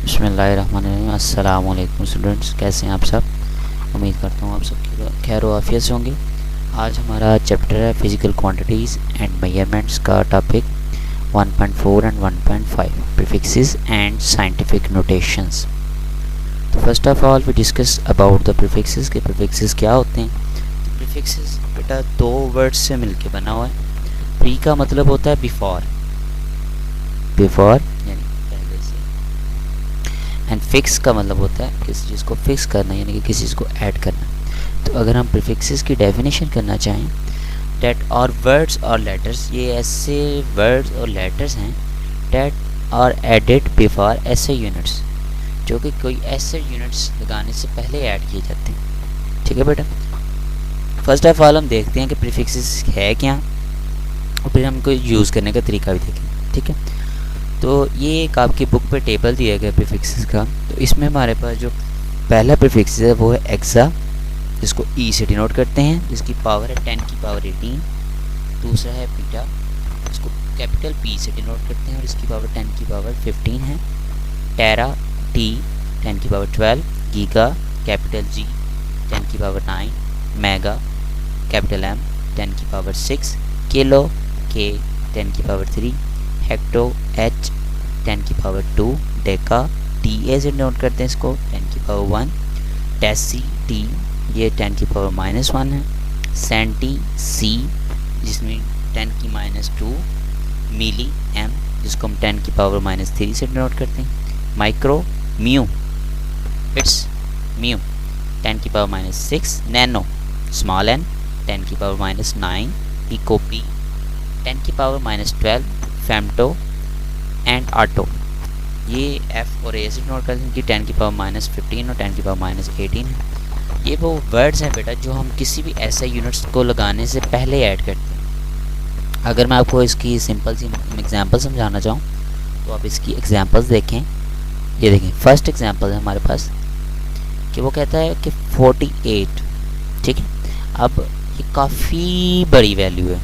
बिस्मिल्लाहिर्रहमानिर्रहीम। अस्सलाम वालेकुम स्टूडेंट्स, कैसे हैं आप सब। उम्मीद करता हूँ आप सब खैर आफियत से होंगे। आज हमारा चैप्टर है फिज़िकल क्वांटिटीज़ एंड मेजरमेंट्स का topic 1.4 and 1.5 prefixes and scientific notations. तो first of all we discuss about the prefixes के प्रीफिक्सेस क्या होते हैं। तो प्रीफिक्सेस बेटा दो वर्ड्स से मिलके बना हुआ है। प्री का मतलब होता है बिफोर, बिफोर यानी पहले से, एंड फिक्स का मतलब होता है किसी चीज़ को फिक्स करना यानी कि किसी चीज़ को ऐड करना। तो अगर हम प्रीफिक्सेस की डेफिनेशन करना चाहें, डेट और वर्ड्स और लेटर्स, ये ऐसे वर्ड्स और लेटर्स हैं डेट आर एडेड बिफोर ऐसे यूनिट्स, जो कि कोई ऐसे यूनिट्स लगाने से पहले ऐड किए जाते हैं। ठीक है बेटा। फर्स्ट ऑफ ऑल हम देखते हैं कि प्रीफिक्सेस है क्या, और फिर हमको यूज़ करने का तरीका भी देखेंगे। ठीक है। तो ये एक आपकी बुक पे टेबल दिया गया प्रीफिक्सेस का। तो इसमें हमारे पास जो पहला प्रीफिक्स है वो है एक्सा, जिसको ई से डिनोट करते हैं, जिसकी पावर है 10 की पावर 18। दूसरा है बीटा, जिसको कैपिटल पी से डिनोट करते हैं और इसकी पावर 10 की पावर 15 है। टेरा टी 10 की पावर 12। गीगा कैपिटल जी 10 की पावर 9। मेगा कैपिटल एम 10 की पावर 6। किलो के 10 की पावर 3। हेक्टो एच 10 की पावर 2। डेका टी ए से नोट करते हैं इसको 10 की पावर 1। डेसी टी ये 10 की पावर -1 है। सेंटी सी जिसमें 10 की -2। मिली एम जिसको हम 10 की पावर -3 से नोट करते हैं। माइक्रो म्यू इट्स म्यू 10 की पावर -6। नैनो स्मॉल एन 10 की पावर -9। इकोपी 10 की पावर -12। फेमटो एंड आटो ये एफ और ए से नोट करते हैं कि 10 की पावर -15 और 10 की पावर -18 है। ये वो वर्ड्स हैं बेटा जो हम किसी भी ऐसे यूनिट्स को लगाने से पहले ऐड करते हैं। अगर मैं आपको इसकी सिंपल सी एग्जांपल समझाना चाहूँ तो आप इसकी एग्जांपल्स देखें। ये देखें, फर्स्ट एग्जांपल है हमारे पास कि वो कहता है कि 48। ठीक है। अब ये काफ़ी बड़ी वैल्यू है।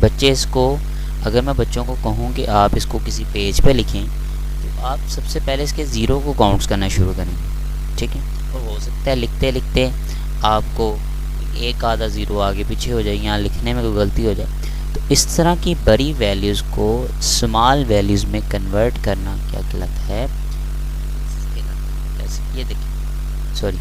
बच्चे इसको, अगर मैं बच्चों को कहूँ कि आप इसको किसी पेज पे लिखें तो आप सबसे पहले इसके ज़ीरो को काउंट्स करना शुरू करेंगे। ठीक है। और हो सकता है लिखते लिखते आपको एक आधा ज़ीरो आगे पीछे हो जाए, यहाँ लिखने में कोई गलती हो जाए। तो इस तरह की बड़ी वैल्यूज़ को स्मॉल वैल्यूज़ में कन्वर्ट करना क्या कहलाता है। ये देखिए, सॉरी,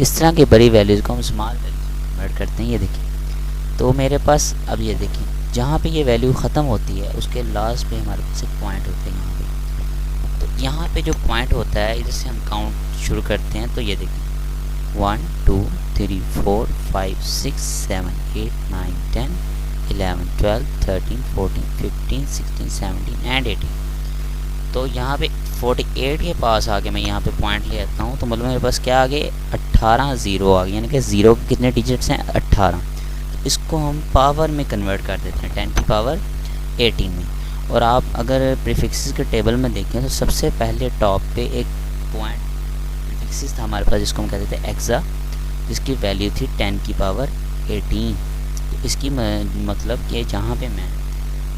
इस तरह की बड़ी वैल्यूज़ को हम स्मॉल वैल्यूज़ में कन्वर्ट करते हैं। ये देखिए, तो मेरे पास अब ये देखिए, जहाँ पे ये वैल्यू ख़त्म होती है उसके लास्ट पे हमारे पास एक पॉइंट होता है यहाँ पे। तो यहाँ पे जो पॉइंट होता है इधर से हम काउंट शुरू करते हैं। तो ये देखिए 1 2 3 4 5 6 7 8 9 10 11 12 13 14 15 16 17 एंड 18। तो यहाँ पे 48 के पास आके मैं यहाँ पे पॉइंट ले आता हूँ, तो मतलब मेरे पास क्या आ गए 18 ज़ीरो आ गए, यानी कि ज़ीरो के कितने डिजिट्स हैं 18। इसको हम पावर में कन्वर्ट कर देते हैं 10 की पावर 18 में। और आप अगर प्रीफिक्सेस के टेबल में देखें तो सबसे पहले टॉप पे एक पॉइंट प्रीफिक्सेस था हमारे पास, जिसको हम कहते थे एक्सा, जिसकी वैल्यू थी 10 की पावर 18। तो इसकी मतलब कि जहाँ पे मैं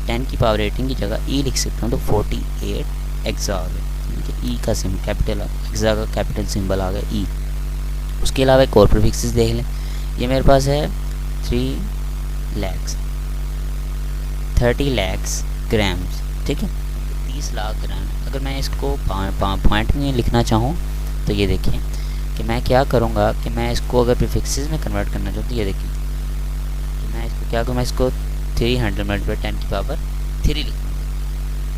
10 की पावर 18 की जगह ई लिख सकता हूँ, तो 48 एक्सा आ गया। ई का सिंबल कैपिटल, एक्सा का कैपिटल सिंबल आ गया ई। उसके अलावा एक और प्रीफिक्सेस देख लें। ये मेरे पास है 3 lakhs 30 lakhs ग्राम्स। ठीक है, 30 लाख ग्राम। अगर मैं इसको पॉइंट में लिखना चाहूँ तो ये देखें कि मैं क्या करूँगा कि मैं इसको अगर प्रीफिक्सेस में कन्वर्ट करना चाहूँ तो ये देखिए कि मैं इसको क्या करूँ, मैं इसको 300 मल्टीप्लाई 10 की पावर 3 लिखूँगा।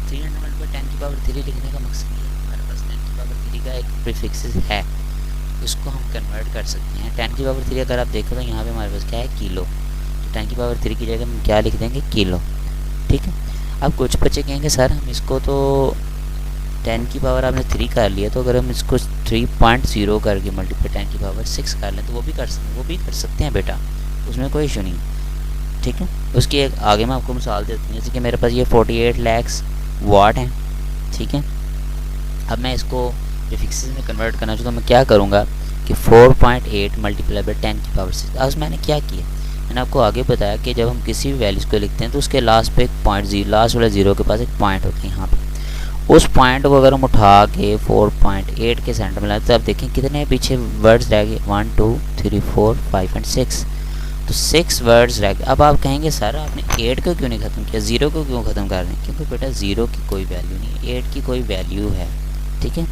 300 मल्टीप्लाई 10 की पावर 3 लिखने का मकसद ये है, हमारे पास 10 की पावर 3 का एक प्रीफिक्सेस है, उसको हम कन्वर्ट कर सकते हैं। 10 की पावर 3 अगर आप देखो तो यहाँ पे हमारे पास क्या है किलो, तो 10 की पावर 3 की जगह हम क्या लिख देंगे किलो। ठीक है। अब कुछ बच्चे कहेंगे सर हम इसको तो 10 की पावर आपने 3 कर लिया, तो अगर हम इसको 3.0 करके मल्टीप्लाई 10 की पावर 6 कर लें तो वो भी कर सकते हैं बेटा, उसमें कोई इशू नहीं। ठीक है। उसकी एक आगे मैं आपको मिसाल देती हूँ, जैसे कि मेरे पास ये 48 lakhs वाट हैं। ठीक है। अब मैं इसको प्रीफिक्सेस में कन्वर्ट करना चाहूँ तो मैं क्या करूँगा कि 4.8 मल्टीप्लाई बाई 10 की पावर 6। आज मैंने क्या किया, मैंने आपको आगे बताया कि जब हम किसी भी वैल्यूज़ को लिखते हैं तो उसके लास्ट पे एक पॉइंट, लास्ट वाले ज़ीरो के पास एक पॉइंट होता है यहाँ पे, उस पॉइंट को अगर हम उठा के 4.8 के सेंटर में लाए तो आप देखें कितने पीछे वर्ड्स रह गए, 1 2 3 4 5 एंड 6। तो 6 वर्ड्स रह गए। अब आप कहेंगे सर आपने 8 को क्यों नहीं ख़त्म किया, 0 को क्यों ख़त्म कर रहे हैं? क्योंकि बेटा 0 की कोई वैल्यू नहीं है, 8 की कोई वैल्यू है, ठीक है।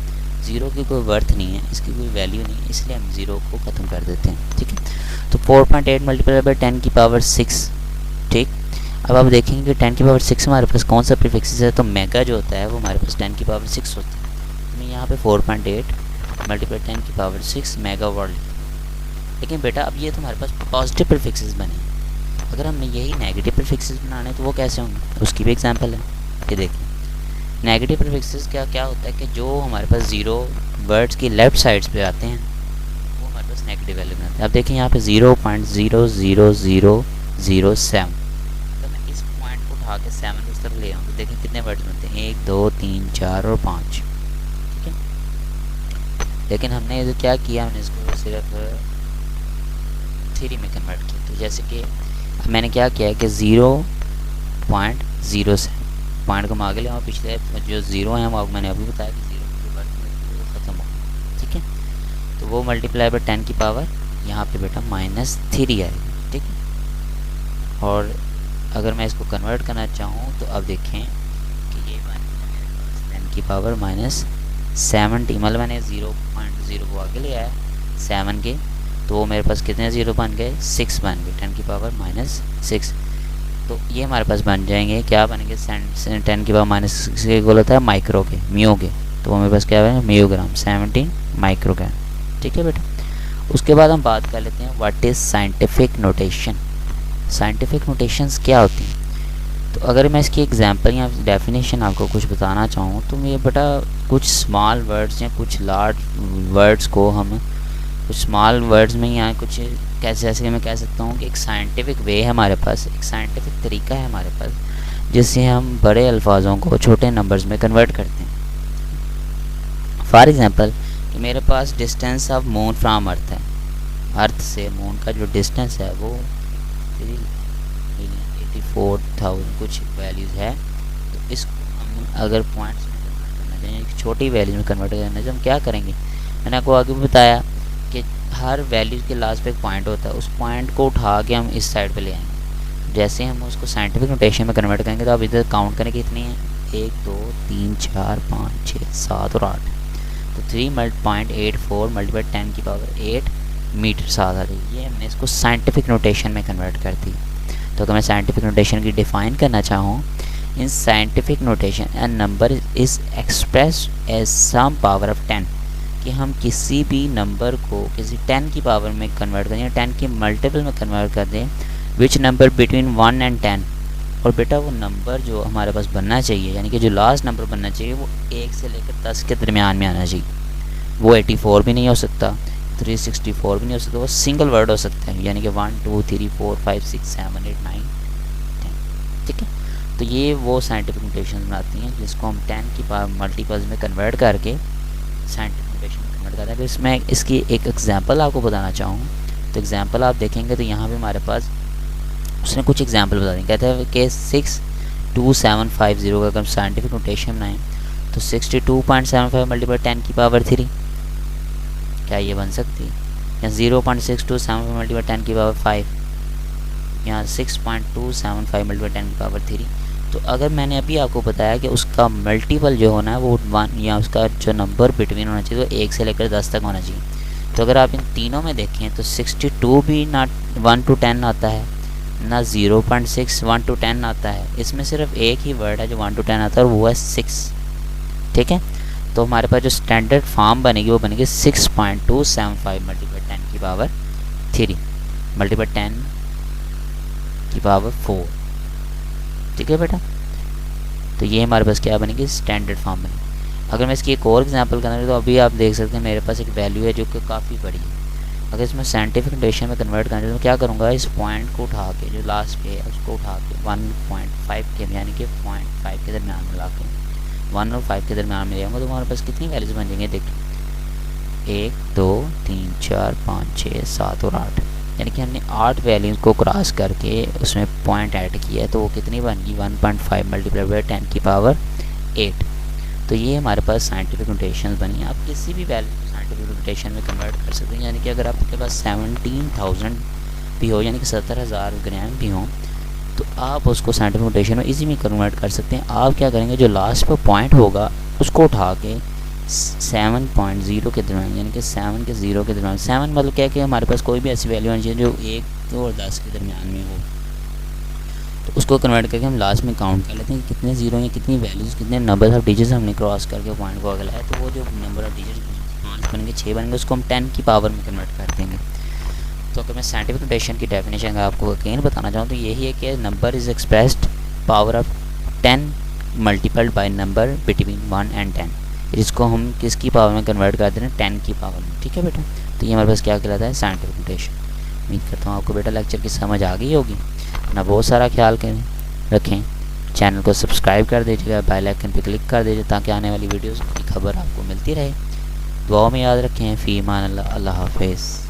0 की कोई वर्थ नहीं है, इसकी कोई वैल्यू नहीं है, इसलिए हम 0 को ख़त्म कर देते हैं, ठीक है। तो 4.8 मल्टीप्लाई बाई 10 की पावर 6, ठीक। अब आप देखेंगे कि 10 की पावर 6 हमारे पास कौन सा प्रीफिक्स है, तो मेगा जो होता है वो हमारे पास 10 की पावर 6 होता है। तो मैं यहाँ पे 4.8 मल्टीप्लाई 10 की पावर 6 मेगा वर्ड। लेकिन बेटा अब ये तो हमारे पास पॉजिटिव प्रीफिक्सेस बने, अगर हमने यही नेगेटिव प्रीफिक्सेस बनाने तो वो कैसे होंगे, उसकी भी एग्जांपल है। ये देखिए नेगेटिव प्रीफिक्सेस क्या होता है कि जो हमारे पास 0 वर्ड्स की लेफ्ट साइड्स पे आते हैं वो हमारे पास नेगेटिव वैल्यू बनाते हैं। अब देखिए यहाँ पे 0.00007, आगे 7 उस तरफ ले आऊँ तो देखें कितने वर्ड्स बनते हैं, 1 2 3 4 और 5, ठीक है। लेकिन हमने जो क्या किया, हमने इसको सिर्फ 3 में कन्वर्ट किया। तो जैसे कि मैंने क्या किया है कि 0.0 से पॉइंट को आगे ले आऊँ, पिछले जो 0 हैं वो मैंने अभी बताया कि 0 की वर्ड वो ख़त्म हो, ठीक है। तो वो मल्टीप्लाई बाई 10 की पावर यहाँ पे बेटा -3 आएगी, ठीक है। और अगर मैं इसको कन्वर्ट करना चाहूँ तो अब देखें कि ये बन 10 की पावर -70, मतलब मैंने 0.0 को आगे ले आया 7 के, तो वो मेरे पास कितने 0 बन गए, 6 बन गए, 10 की पावर -6। तो ये हमारे पास बन जाएंगे, क्या बनेंगे, 10 की पावर -6 के गोल होता है माइक्रो के, म्यू के, तो वो मेरे पास क्या है, म्यूग्राम, 17 माइक्रोग्राम, ठीक है बेटा। उसके बाद हम बात कर लेते हैं what is scientific notation. Scientific notations क्या होती हैं? तो अगर मैं इसकी एग्जांपल या डेफिनेशन आपको कुछ बताना चाहूँ तो मैं बेटा कुछ स्मॉल वर्ड्स या कुछ लार्ज वर्ड्स को हम कुछ स्मॉल वर्ड्स में या कुछ कैसे, जैसे कि मैं कह सकता हूँ कि एक साइंटिफिक वे है हमारे पास, एक साइंटिफिक तरीका है हमारे पास जिससे हम बड़े अल्फाजों को छोटे नंबर्स में कन्वर्ट करते हैं। फॉर एग्ज़ाम्पल कि मेरे पास डिस्टेंस ऑफ मून फ्राम अर्थ है, अर्थ से मून का जो डिस्टेंस है वो 84,000 कुछ वैल्यूज़ है। तो इसको हम अगर पॉइंट्स में कन्वर्ट करना चाहिए, एक छोटी वैल्यूज में कन्वर्ट करना चाहिए, हम क्या करेंगे, मैंने आपको आगे भी बताया कि हर वैल्यू के लास्ट पे एक पॉइंट होता है, उस पॉइंट को उठा के हम इस साइड पे ले आएंगे। जैसे हम उसको साइंटिफिक नोटेशन में कन्वर्ट करेंगे तो आप इधर काउंट करें कितनी है, 1 2 3 4 5 6 7 और 8। तो 3.84 मल्टीप्लाई 10 की पावर 8 मीटर साथ आ रही, ये हमने इसको साइंटिफिक नोटेशन में कन्वर्ट कर दी। तो अगर मैं साइंटिफिक नोटेशन की डिफ़ाइन करना चाहूँ, in scientific notation a number is express as some power of 10, कि हम किसी भी नंबर को किसी 10 की पावर में कन्वर्ट करें या 10 की मल्टीपल में कन्वर्ट कर दें, विच नंबर बिटवीन 1 एंड 10। और बेटा वो नंबर जो हमारे पास बनना चाहिए, यानी कि जो लास्ट नंबर बनना चाहिए वो 1 से लेकर 10 के दरमियान में आना चाहिए। वो 84 भी नहीं हो सकता, 364 भी नहीं हो सकता, वो सिंगल वर्ड हो सकता है, यानी कि 1 2 3 4 5 6 7 8 9 10, ठीक है। तो ये वो साइंटिफिक नोटेशन बनाती हैं जिसको हम 10 की पावर मल्टीपल्स में कन्वर्ट करके साइंटिफिक नोटेशन में कन्वर्ट करते हैं। फिर इसमें इसकी एक एग्जांपल आपको बताना चाहूँ तो एग्जांपल आप देखेंगे तो यहाँ पे हमारे पास उसने कुछ एग्जांपल बता दें, कहते हैं कि 62750 का अगर साइंटिफिक नोटेशन बनाएं तो 62.75 मल्टीप्लाई 10 की पावर 3, क्या ये बन सकती है, या 0.6275 मल्टीप्लाई 10 की पावर 5, या 6.275 मल्टीप्लाई 10 की पावर 3। तो अगर मैंने अभी आपको बताया कि उसका मल्टीपल जो होना है वो 1, या उसका जो नंबर बिटवीन होना चाहिए वो 1 से लेकर 10 तक होना चाहिए। तो अगर आप इन तीनों में देखें तो 62 भी ना 1 to 10 आता है, ना 0.6 1 to 10 आता है, इसमें सिर्फ एक ही वर्ड है जो 1 to 10 आता है और वो है 6, ठीक है। तो हमारे पास जो स्टैंडर्ड फॉर्म बनेगी वो बनेगी 6.275 मल्टीप्लाई 10 की पावर 3 मल्टीप्लाई 10 की पावर 4, ठीक है बेटा। तो ये हमारे पास क्या बनेगी, स्टैंडर्ड फॉर्म बनेगी। अगर मैं इसकी एक और एग्जांपल करना तो अभी आप देख सकते हैं मेरे पास एक वैल्यू है जो कि काफ़ी बड़ी है। अगर इसमें साइंटिफिक नोटेशन में कन्वर्ट करना है तो क्या करूँगा, इस पॉइंट को उठा के जो लास्ट पे है उसको उठा के 1.5 के यानी कि 0.5 के दरमियान में ला के 1 और 5 के दरमियान में जाऊँगा तो हमारे पास कितनी वैल्यूज़ बन जाएंगे, देखिए 1 2 3 4 5 6 7 और 8, यानी कि हमने 8 वैल्यूज़ को क्रॉस करके उसमें पॉइंट ऐड किया है तो वो कितनी बन गई 1.5 मल्टीप्लाई बाई 10 की पावर 8। तो ये हमारे पास साइंटिफिक नोटेशन बनी। आप किसी भी वैल्यू को साइंटिफिक नोटेशन में कन्वर्ट कर सकते हैं, यानी कि अगर आपके पास 17,000 भी हो, यानी कि 70,000 ग्राम भी हों, तो आप उसको साइंटिफिक नोटेशन में इजी में कन्वर्ट कर सकते हैं। आप क्या करेंगे, जो लास्ट पर पॉइंट होगा उसको उठा के 7.0 के दरमियान, यानी कि 7 के 0 के दरमियान, 7 मतलब क्या कि हमारे पास कोई भी ऐसी वैल्यू होनी चाहिए जो 1 और 10 के दरमियान में हो, तो उसको कन्वर्ट करके हम लास्ट में काउंट कर लेते हैं कि कितने जीरो हैं, कितनी वैल्यूज़, कितने नंबर ऑफ डिजिट्स हमने क्रॉस करके पॉइंट को अगला है। तो वो जो नंबर ऑफ डिजिट 5 बनेंगे, 6 बनेंगे, उसको हम 10 की पावर में कन्वर्ट कर देंगे। तो अगर मैं साइंटिफिक नोटेशन की डेफिनेशन आपको अगेन बताना चाहूँ तो यही है कि number is expressed power of 10 multiplied by number between 1 and 10। इसको हम किसकी पावर में कन्वर्ट कर दे रहे हैं, 10 की पावर में। ठीक है बेटा, तो ये हमारे पास क्या कहलाता है, साइंटिफिक नोटेशन। उम्मीद करता हूँ आपको बेटा लेक्चर की समझ आ गई होगी। अपना बहुत सारा ख्याल करें रखें, चैनल को सब्सक्राइब कर दीजिएगा, बेल आइकन पर क्लिक कर दीजिए ताकि आने वाली वीडियोज़ की खबर आपको मिलती रहे। दुआ में याद रखें। फ़ी अमान अल्लाह, अल्लाह हाफ़िज़।